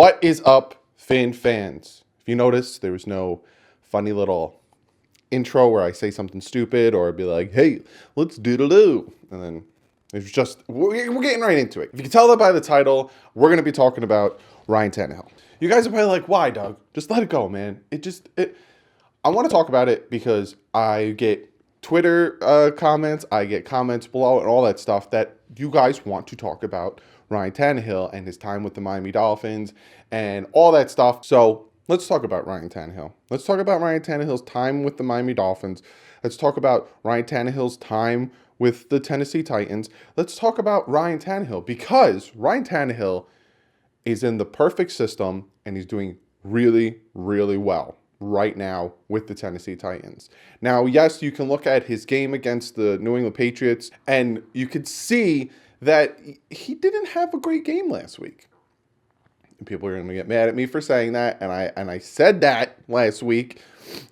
What is up, fans? If you notice, there was no funny little intro where I say something stupid or be like, hey, let's doodle-doo. And then it's just, we're getting right into it. If you can tell that by the title, we're going to be talking about Ryan Tannehill. You guys are probably like, why, Doug? Just let it go, man. I want to talk about it because I get Twitter comments, I get comments below and all that stuff that you guys want to talk about Ryan Tannehill and his time with the Miami Dolphins and all that stuff. So let's talk about Ryan Tannehill. Let's talk about Ryan Tannehill's time with the Miami Dolphins. Let's talk about Ryan Tannehill's time with the Tennessee Titans. Let's talk about Ryan Tannehill because Ryan Tannehill is in the perfect system and he's doing really, really well right now with the Tennessee Titans. Now, yes, you can look at his game against the New England Patriots and you could see that he didn't have a great game last week. And people are going to get mad at me for saying that, and I said that last week,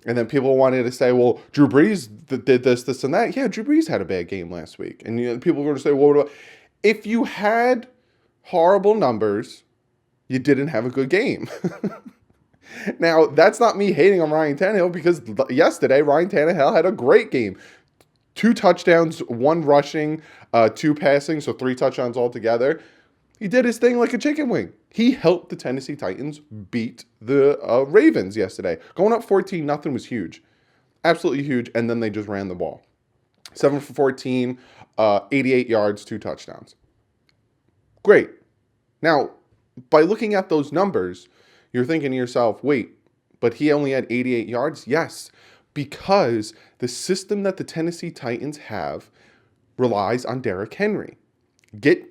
and then people wanted to say, well, Drew Brees did this, and that. Yeah, Drew Brees had a bad game last week. And people are going to say, well, if you had horrible numbers, you didn't have a good game. Now, that's not me hating on Ryan Tannehill because yesterday, Ryan Tannehill had a great game. 2 touchdowns, 1 rushing, 2 passing, so 3 touchdowns altogether. He did his thing like a chicken wing. He helped the Tennessee Titans beat the Ravens yesterday. Going up 14-0 was huge. Absolutely huge, and then they just ran the ball. 7 for 14, 88 yards, 2 touchdowns. Great. Now, by looking at those numbers, you're thinking to yourself, wait, but he only had 88 yards? Yes, because the system that the Tennessee Titans have relies on Derrick Henry. Get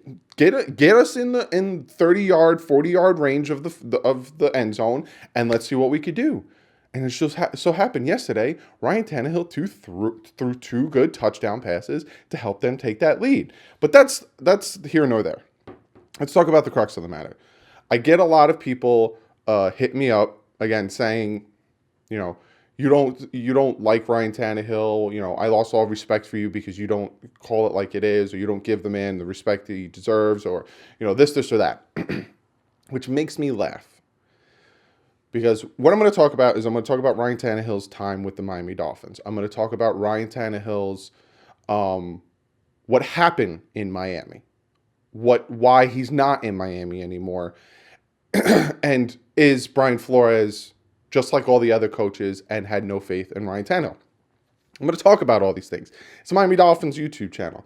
us in the 30-yard, 40-yard range of the end zone, and let's see what we could do. And it just so happened yesterday, Ryan Tannehill threw 2 good touchdown passes to help them take that lead. But that's here nor there. Let's talk about the crux of the matter. I get a lot of people hit me up again saying, you don't like Ryan Tannehill. I lost all respect for you because you don't call it like it is, or you don't give the man the respect that he deserves, or this or that, which makes me laugh. Because what I'm going to talk about is I'm going to talk about Ryan Tannehill's time with the Miami Dolphins. I'm going to talk about Ryan Tannehill's what happened in Miami, why he's not in Miami anymore, and is Brian Flores just like all the other coaches and had no faith in Ryan Tannehill. I'm going to talk about all these things. It's Miami Dolphins YouTube channel.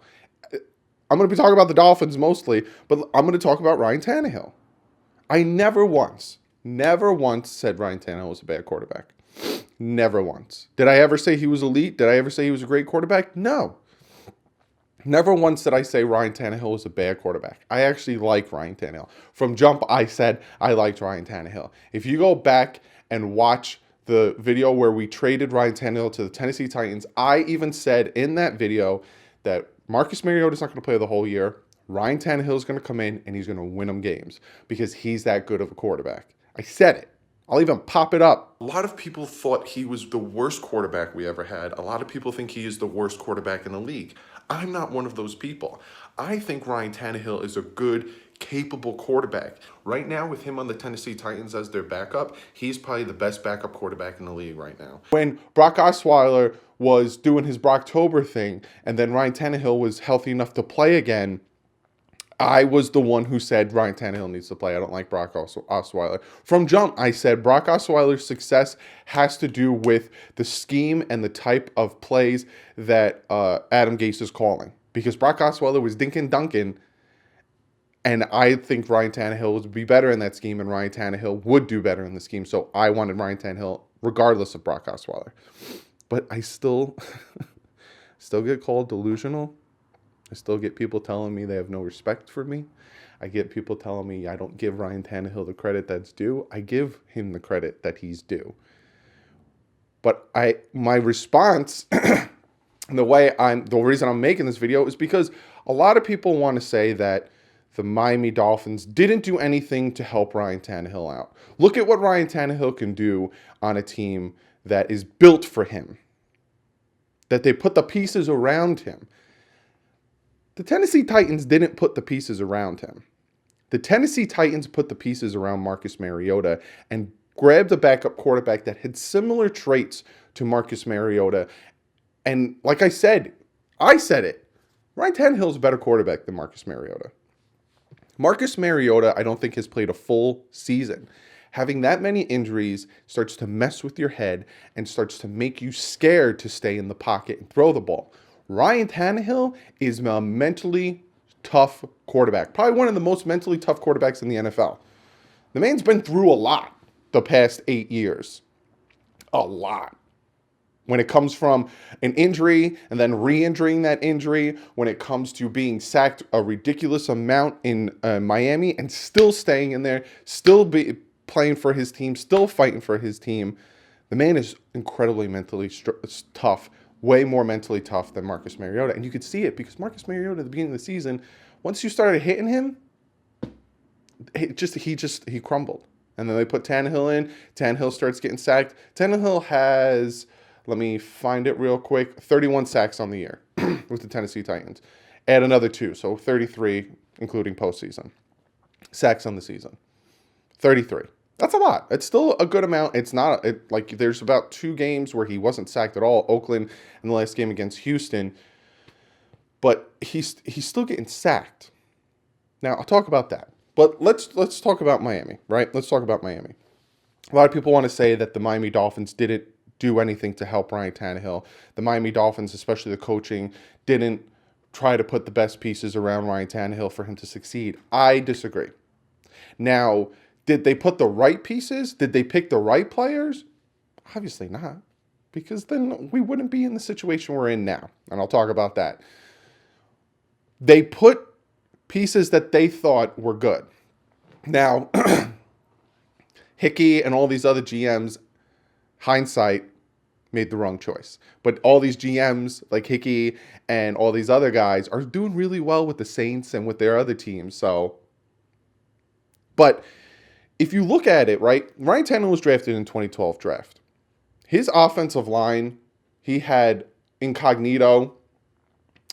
I'm going to be talking about the Dolphins mostly, but I'm going to talk about Ryan Tannehill. I never once said Ryan Tannehill was a bad quarterback. Never once. Did I ever say he was elite? Did I ever say he was a great quarterback? No. Never once did I say Ryan Tannehill was a bad quarterback. I actually like Ryan Tannehill. From jump, I said I liked Ryan Tannehill. If you go back and watch the video where we traded Ryan Tannehill to the Tennessee Titans, I even said in that video that Marcus Mariota's not going to play the whole year. Ryan Tannehill is going to come in and he's going to win them games because he's that good of a quarterback. I said it. I'll even pop it up. A lot of people thought he was the worst quarterback we ever had. A lot of people think he is the worst quarterback in the league. I'm not one of those people. I think Ryan Tannehill is a good, capable quarterback. Right now, with him on the Tennessee Titans as their backup, he's probably the best backup quarterback in the league right now. When Brock Osweiler was doing his Brocktober thing, and then Ryan Tannehill was healthy enough to play again, I was the one who said Ryan Tannehill needs to play. I don't like Brock Osweiler. From jump, I said Brock Osweiler's success has to do with the scheme and the type of plays that Adam Gase is calling. Because Brock Osweiler was dinking dunking, and I think Ryan Tannehill would be better in that scheme, and Ryan Tannehill would do better in the scheme. So I wanted Ryan Tannehill regardless of Brock Osweiler. But I still get called delusional. I still get people telling me they have no respect for me. I get people telling me I don't give Ryan Tannehill the credit that's due. I give him the credit that he's due. But my response, the reason I'm making this video is because a lot of people want to say that the Miami Dolphins didn't do anything to help Ryan Tannehill out. Look at what Ryan Tannehill can do on a team that is built for him, that they put the pieces around him. The Tennessee Titans didn't put the pieces around him. The Tennessee Titans put the pieces around Marcus Mariota and grabbed a backup quarterback that had similar traits to Marcus Mariota. And like I said it. Ryan Tannehill is a better quarterback than Marcus Mariota. Marcus Mariota, I don't think, has played a full season. Having that many injuries starts to mess with your head and starts to make you scared to stay in the pocket and throw the ball. Ryan Tannehill is a mentally tough quarterback. Probably one of the most mentally tough quarterbacks in the NFL. The man's been through a lot the past 8 years. A lot. When it comes from an injury and then re-injuring that injury, when it comes to being sacked a ridiculous amount in Miami and still staying in there, still playing for his team, still fighting for his team. The man is incredibly mentally tough, way more mentally tough than Marcus Mariota. And you could see it because Marcus Mariota at the beginning of the season, once you started hitting him, he crumbled. And then they put Tannehill in. Tannehill starts getting sacked. Tannehill has, let me find it real quick, 31 sacks on the year with the Tennessee Titans. Add another 2, so 33, including postseason. Sacks on the season. 33. That's a lot. It's still a good amount. It's not, like there's about 2 games where he wasn't sacked at all. Oakland and the last game against Houston. But he's still getting sacked. Now, I'll talk about that. But let's talk about Miami, right? Let's talk about Miami. A lot of people want to say that the Miami Dolphins didn't do anything to help Ryan Tannehill. The Miami Dolphins, especially the coaching, didn't try to put the best pieces around Ryan Tannehill for him to succeed. I disagree. Now, did they put the right pieces? Did they pick the right players? Obviously not, because then we wouldn't be in the situation we're in now, and I'll talk about that. They put pieces that they thought were good. Now, Hickey and all these other GMs, hindsight, made the wrong choice. But all these GMs, like Hickey and all these other guys, are doing really well with the Saints and with their other teams. But if you look at it, right, Ryan Tannehill was drafted in 2012 draft. His offensive line, he had Incognito.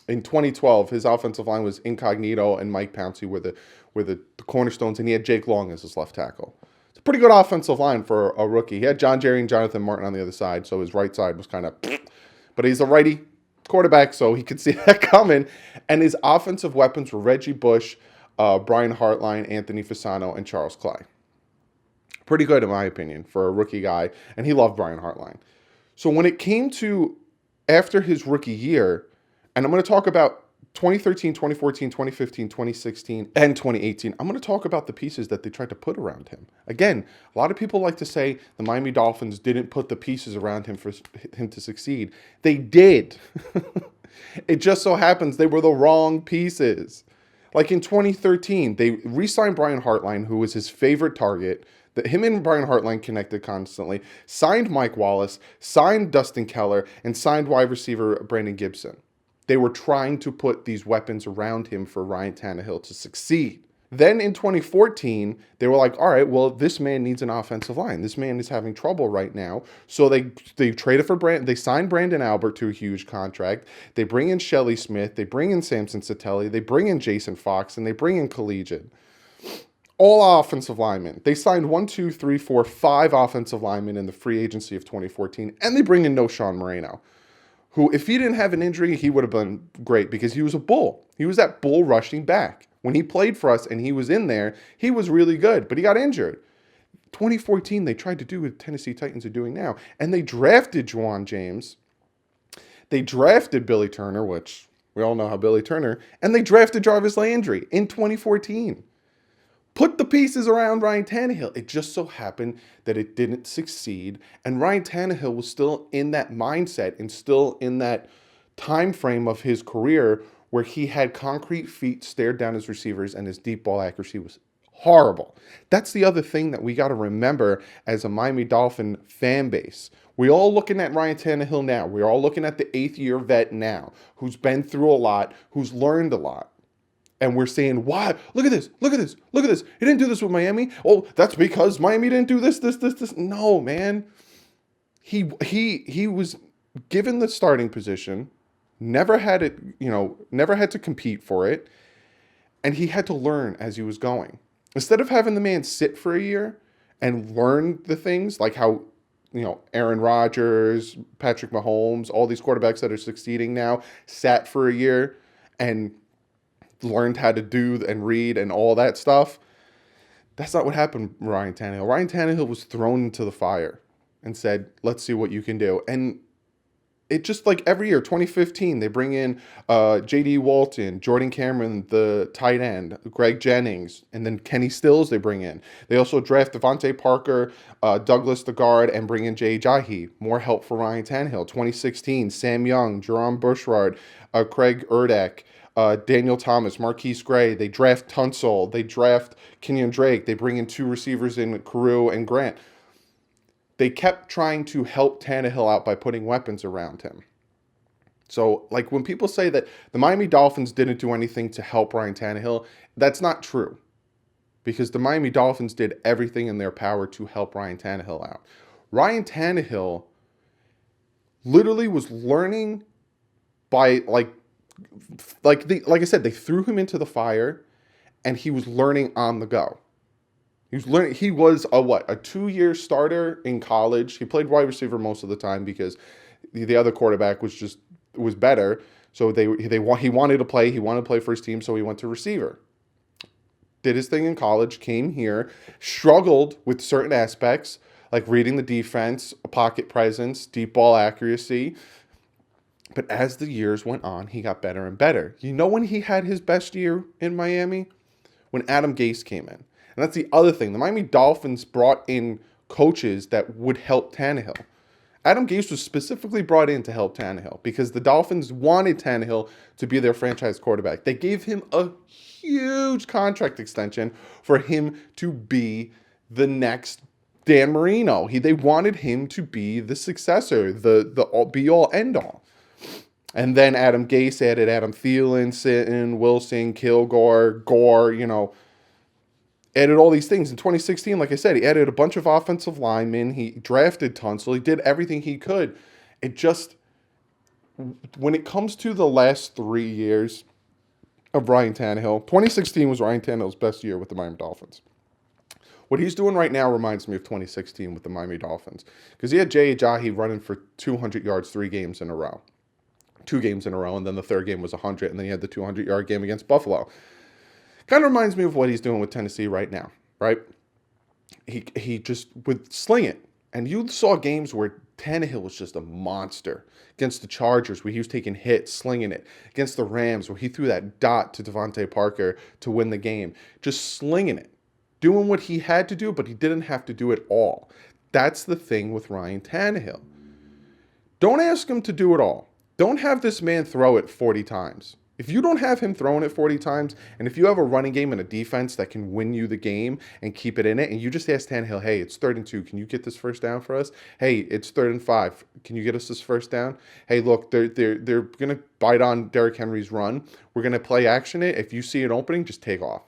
In 2012, his offensive line was Incognito and Mike Pouncey were the cornerstones, and he had Jake Long as his left tackle. It's a pretty good offensive line for a rookie. He had John Jerry and Jonathan Martin on the other side, so his right side was kind of, but he's a righty quarterback, so he could see that coming. And his offensive weapons were Reggie Bush, Brian Hartline, Anthony Fasano, and Charles Clay. Pretty good, in my opinion, for a rookie guy, and he loved Brian Hartline. So when it came to after his rookie year, and I'm going to talk about 2013, 2014, 2015, 2016, and 2018. I'm going to talk about the pieces that they tried to put around him. Again, a lot of people like to say the Miami Dolphins didn't put the pieces around him for him to succeed. They did. It just so happens they were the wrong pieces. Like in 2013, they re-signed Brian Hartline, who was his favorite target. Him and Brian Hartline connected constantly. Signed Mike Wallace, signed Dustin Keller, and signed wide receiver Brandon Gibson. They were trying to put these weapons around him for Ryan Tannehill to succeed. Then in 2014, they were like, all right, well, this man needs an offensive line. This man is having trouble right now. So they traded for they signed Brandon Albert to a huge contract. They bring in Shelley Smith. They bring in Samson Satelli. They bring in Jason Fox, and they bring in Collegiate. All offensive linemen. They signed 5 offensive linemen in the free agency of 2014, and they bring in Sean Moreno, who, if he didn't have an injury, he would have been great because he was a bull. He was that bull rushing back. When he played for us and he was in there, he was really good, but he got injured. 2014, they tried to do what Tennessee Titans are doing now, and they drafted Juwan James. They drafted Billy Turner, which we all know how Billy Turner, and they drafted Jarvis Landry in 2014. Put the pieces around Ryan Tannehill. It just so happened that it didn't succeed. And Ryan Tannehill was still in that mindset and still in that time frame of his career where he had concrete feet, stared down his receivers, and his deep ball accuracy was horrible. That's the other thing that we got to remember as a Miami Dolphin fan base. We're all looking at Ryan Tannehill now. We're all looking at the 8th-year vet now who's been through a lot, who's learned a lot. And we're saying, why? Look at this. Look at this. Look at this. He didn't do this with Miami. Oh, that's because Miami didn't do this. No, man. He was given the starting position, never had to compete for it, and he had to learn as he was going. Instead of having the man sit for a year and learn the things like how, Aaron Rodgers, Patrick Mahomes, all these quarterbacks that are succeeding now sat for a year and learned how to do and read and all that stuff. That's not what happened, Ryan Tannehill. Ryan Tannehill was thrown into the fire and said, let's see what you can do. And it just like every year, 2015, they bring in J.D. Walton, Jordan Cameron, the tight end, Greg Jennings, and then Kenny Stills they bring in. They also draft Devontae Parker, Douglas the guard, and bring in Jay Ajayi. More help for Ryan Tannehill. 2016, Sam Young, Jerome Bushrard, Craig Erdek, Daniel Thomas, Marquise Gray. They draft Tunsil. They draft Kenyon Drake. They bring in 2 receivers in Carew and Grant. They kept trying to help Tannehill out by putting weapons around him. So, like, when people say that the Miami Dolphins didn't do anything to help Ryan Tannehill, that's not true. Because the Miami Dolphins did everything in their power to help Ryan Tannehill out. Ryan Tannehill literally was learning by, like I said, they threw him into the fire, and he was learning on the go. He was learning. He was a 2-year starter in college. He played wide receiver most of the time because the other quarterback was better. So he wanted to play. He wanted to play for his team, so he went to receiver. Did his thing in college. Came here, struggled with certain aspects like reading the defense, pocket presence, deep ball accuracy. But as the years went on, he got better and better. You know when he had his best year in Miami? When Adam Gase came in. And that's the other thing. The Miami Dolphins brought in coaches that would help Tannehill. Adam Gase was specifically brought in to help Tannehill because the Dolphins wanted Tannehill to be their franchise quarterback. They gave him a huge contract extension for him to be the next Dan Marino. They wanted him to be the successor, the be-all, end-all. And then Adam Gase added Adam Thielen, Sitton, Wilson, Kilgore, Gore, added all these things. In 2016, like I said, he added a bunch of offensive linemen. He drafted Tunsil. He did everything he could. It just, when it comes to the last 3 years of Ryan Tannehill, 2016 was Ryan Tannehill's best year with the Miami Dolphins. What he's doing right now reminds me of 2016 with the Miami Dolphins because he had Jay Ajayi running for 200 yards 2 games in a row, and then the third game was 100, and then he had the 200-yard game against Buffalo. Kind of reminds me of what he's doing with Tennessee right now, right? He just would sling it. And you saw games where Tannehill was just a monster. Against the Chargers, where he was taking hits, slinging it. Against the Rams, where he threw that dot to Devontae Parker to win the game. Just slinging it. Doing what he had to do, but he didn't have to do it all. That's the thing with Ryan Tannehill. Don't ask him to do it all. Don't have this man throw it 40 times. If you don't have him throwing it 40 times, and if you have a running game and a defense that can win you the game and keep it in it, and you just ask Tannehill, hey, it's 3rd and 2, can you get this first down for us? Hey, it's 3rd and 5, can you get us this first down? Hey, look, they're going to bite on Derrick Henry's run. We're going to play action it. If you see an opening, just take off.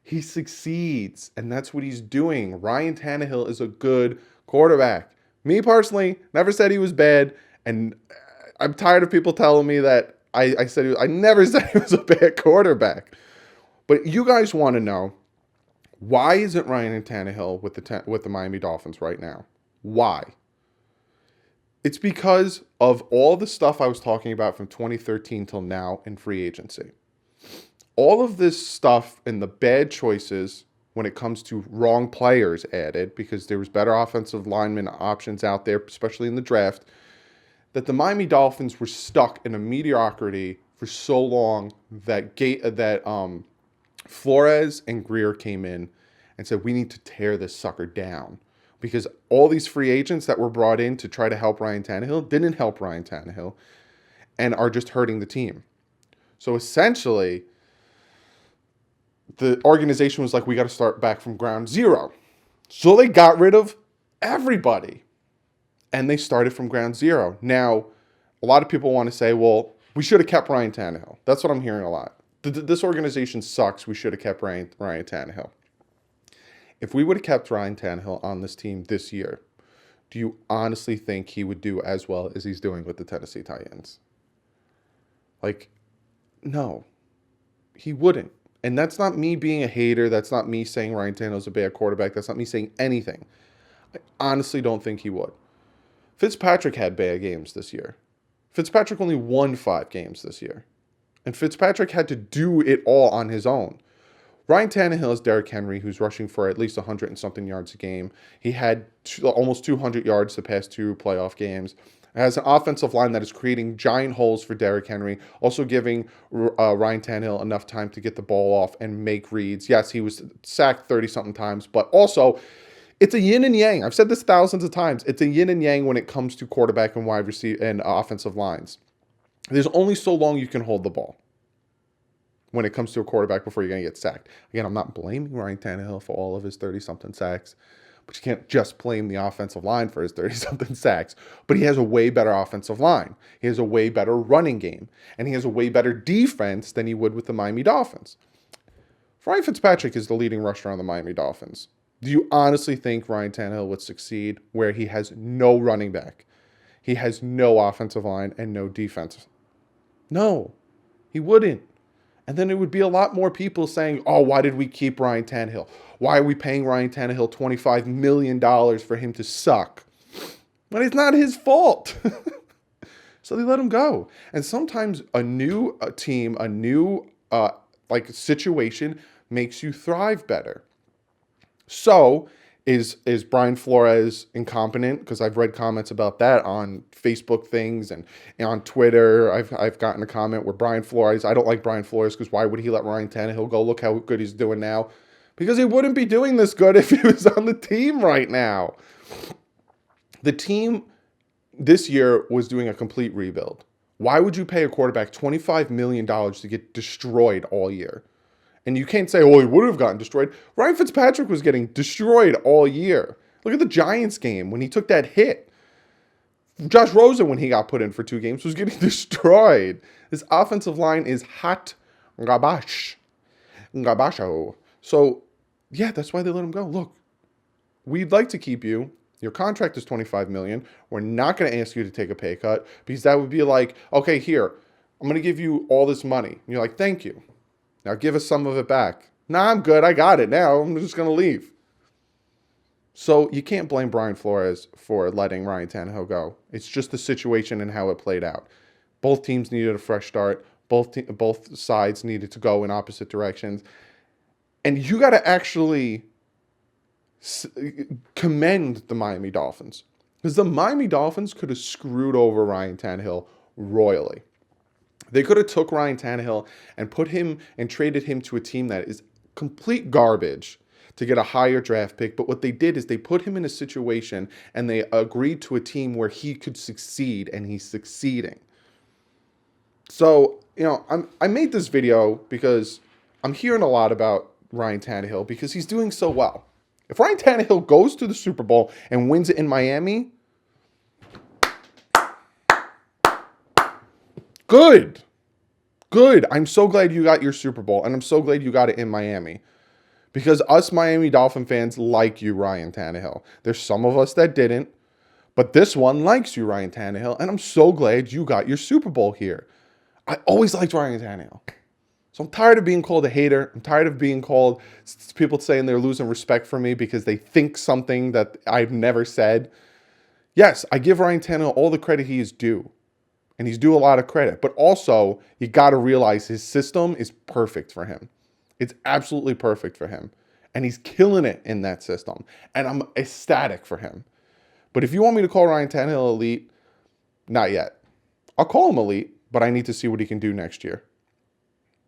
He succeeds, and that's what he's doing. Ryan Tannehill is a good quarterback. Me personally, never said he was bad, and I'm tired of people telling me that I never said he was a bad quarterback. But you guys want to know, why isn't Ryan Tannehill with the Miami Dolphins right now? Why? It's because of all the stuff I was talking about from 2013 till now in free agency. All of this stuff and the bad choices when it comes to wrong players added, because there was better offensive lineman options out there, especially in the draft, that the Miami Dolphins were stuck in a mediocrity for so long that Flores and Greer came in and said, we need to tear this sucker down. Because all these free agents that were brought in to try to help Ryan Tannehill didn't help Ryan Tannehill and are just hurting the team. So essentially, the organization was like, we got to start back from ground zero. So they got rid of everybody. And they started from ground zero. Now, a lot of people want to say, well, we should have kept Ryan Tannehill. That's what I'm hearing a lot. This organization sucks. We should have kept Ryan Tannehill. If we would have kept Ryan Tannehill on this team this year, do you honestly think he would do as well as he's doing with the Tennessee Titans? Like, no, he wouldn't. And that's not me being a hater. That's not me saying Ryan Tannehill's a bad quarterback. That's not me saying anything. I honestly don't think he would. Fitzpatrick had bad games this year. Fitzpatrick only won 5 games this year. And Fitzpatrick had to do it all on his own. Ryan Tannehill is Derrick Henry, who's rushing for at least 100 and something yards a game. He had almost 200 yards the past 2 playoff games. It has an offensive line that is creating giant holes for Derrick Henry, also giving Ryan Tannehill enough time to get the ball off and make reads. Yes, he was sacked 30-something times, but also it's a yin and yang. I've said this thousands of times. It's a yin and yang when it comes to quarterback and wide receiver and offensive lines. There's only so long you can hold the ball when it comes to a quarterback before you're going to get sacked. Again, I'm not blaming Ryan Tannehill for all of his 30-something sacks, but you can't just blame the offensive line for his 30-something sacks. But he has a way better offensive line. He has a way better running game, and he has a way better defense than he would with the Miami Dolphins. Ryan Fitzpatrick is the leading rusher on the Miami Dolphins. Do you honestly think Ryan Tannehill would succeed where he has no running back? He has no offensive line and no defense. No, he wouldn't. And then it would be a lot more people saying, oh, why did we keep Ryan Tannehill? Why are we paying Ryan Tannehill $25 million for him to suck? But it's not his fault. So they let him go. And sometimes a new team, a new situation makes you thrive better. So is Brian Flores incompetent? Because I've read comments about that on Facebook things and on Twitter. I've gotten a comment where Brian Flores, I don't like Brian Flores because why would he let Ryan Tannehill go? Look how good he's doing now. Because he wouldn't be doing this good if he was on the team right now. The team this year was doing a complete rebuild. Why would you pay a quarterback $25 million to get destroyed all year? And you can't say, oh, he would have gotten destroyed. Ryan Fitzpatrick was getting destroyed all year. Look at the Giants game when he took that hit. Josh Rosen, when he got put in for 2 games, was getting destroyed. This offensive line is hot garbage. Garbasho. So, yeah, that's why they let him go. Look, we'd like to keep you. Your contract is $25 million. We're not going to ask you to take a pay cut because that would be like, okay, here, I'm going to give you all this money. And you're like, thank you. Now give us some of it back. Nah, I'm good. I got it now. I'm just going to leave. So you can't blame Brian Flores for letting Ryan Tannehill go. It's just the situation and how it played out. Both teams needed a fresh start. Both sides needed to go in opposite directions. And you got to actually commend the Miami Dolphins. Because the Miami Dolphins could have screwed over Ryan Tannehill royally. They could have took Ryan Tannehill and put him and traded him to a team that is complete garbage to get a higher draft pick. But what they did is they put him in a situation and they agreed to a team where he could succeed, and he's succeeding. So, I made this video because I'm hearing a lot about Ryan Tannehill because he's doing so well. If Ryan Tannehill goes to the Super Bowl and wins it in Miami, good. I'm so glad you got your Super Bowl, and I'm so glad you got it in Miami. Because us Miami Dolphin fans like you, Ryan Tannehill. There's some of us that didn't, but this one likes you, Ryan Tannehill, and I'm so glad you got your Super Bowl here. I always liked Ryan Tannehill. So I'm tired of being called a hater. I'm tired of being called people saying they're losing respect for me because they think something that I've never said. Yes, I give Ryan Tannehill all the credit he is due. And he's due a lot of credit. But also, you got to realize his system is perfect for him. It's absolutely perfect for him. And he's killing it in that system. And I'm ecstatic for him. But if you want me to call Ryan Tannehill elite, not yet. I'll call him elite, but I need to see what he can do next year.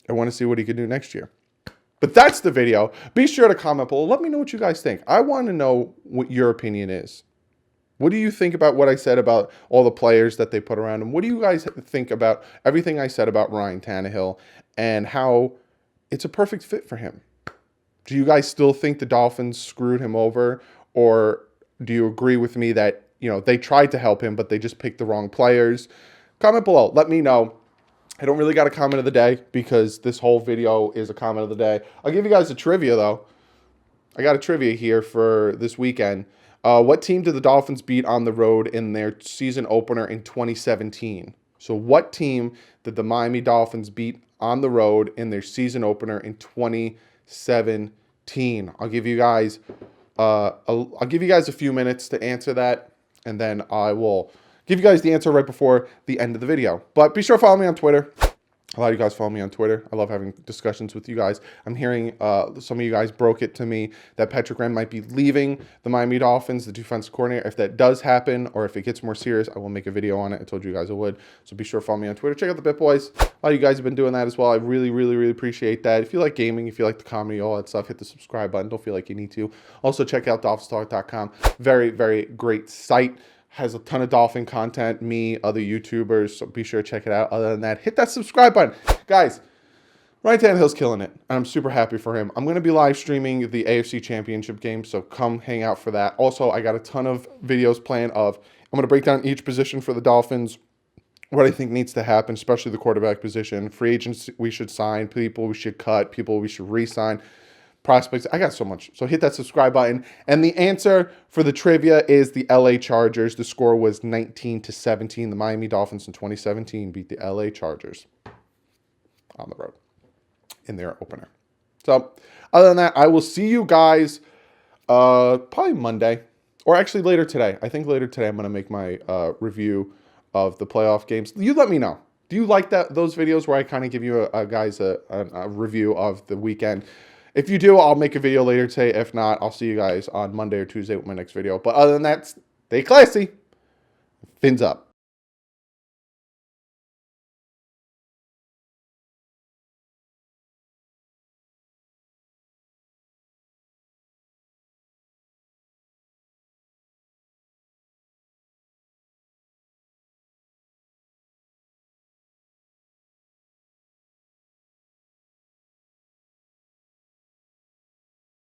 I want to see what he can do next year. But that's the video. Be sure to comment below. Let me know what you guys think. I want to know what your opinion is. What do you think about what I said about all the players that they put around him? What do you guys think about everything I said about Ryan Tannehill and how it's a perfect fit for him? Do you guys still think the Dolphins screwed him over? Or do you agree with me that, they tried to help him, but they just picked the wrong players? Comment below. Let me know. I don't really got a comment of the day because this whole video is a comment of the day. I'll give you guys a trivia, though. I got a trivia here for this weekend. What team did the Dolphins beat on the road in their season opener in 2017? So what team did the Miami Dolphins beat on the road in their season opener in 2017? I'll give you guys a few minutes to answer that, and then I will give you guys the answer right before the end of the video. But be sure to follow me on Twitter. A lot of you guys follow me on Twitter. I love having discussions with you guys. I'm hearing some of you guys broke it to me that Patrick Graham might be leaving the Miami Dolphins, the defensive coordinator. If that does happen, or if it gets more serious, I will make a video on it. I told you guys I would. So be sure to follow me on Twitter. Check out the Bit Boys. A lot of you guys have been doing that as well. I really, really, really appreciate that. If you like gaming, if you like the comedy, all that stuff, hit the subscribe button. Don't feel like you need to. Also, check out DolphinsTalk.com. Very, very great site. Has a ton of Dolphin content, me, other YouTubers, so be sure to check it out. Other than that, hit that subscribe button. Guys, Ryan Tannehill's killing it, and I'm super happy for him. I'm going to be live streaming the AFC Championship game, so come hang out for that. Also, I got a ton of videos planned I'm going to break down each position for the Dolphins, what I think needs to happen, especially the quarterback position, free agents we should sign, people we should cut, people we should re-sign, prospects. I got so much. So hit that subscribe button. And the answer for the trivia is the LA Chargers. The score was 19-17. The Miami Dolphins in 2017 beat the LA Chargers on the road in their opener. So other than that, I will see you guys probably Monday, or actually later today. I think later today I'm going to make my review of the playoff games. You let me know. Do you like those videos where I kind of give you guys a review of the weekend? If you do, I'll make a video later today. If not, I'll see you guys on Monday or Tuesday with my next video. But other than that, stay classy. Fins up.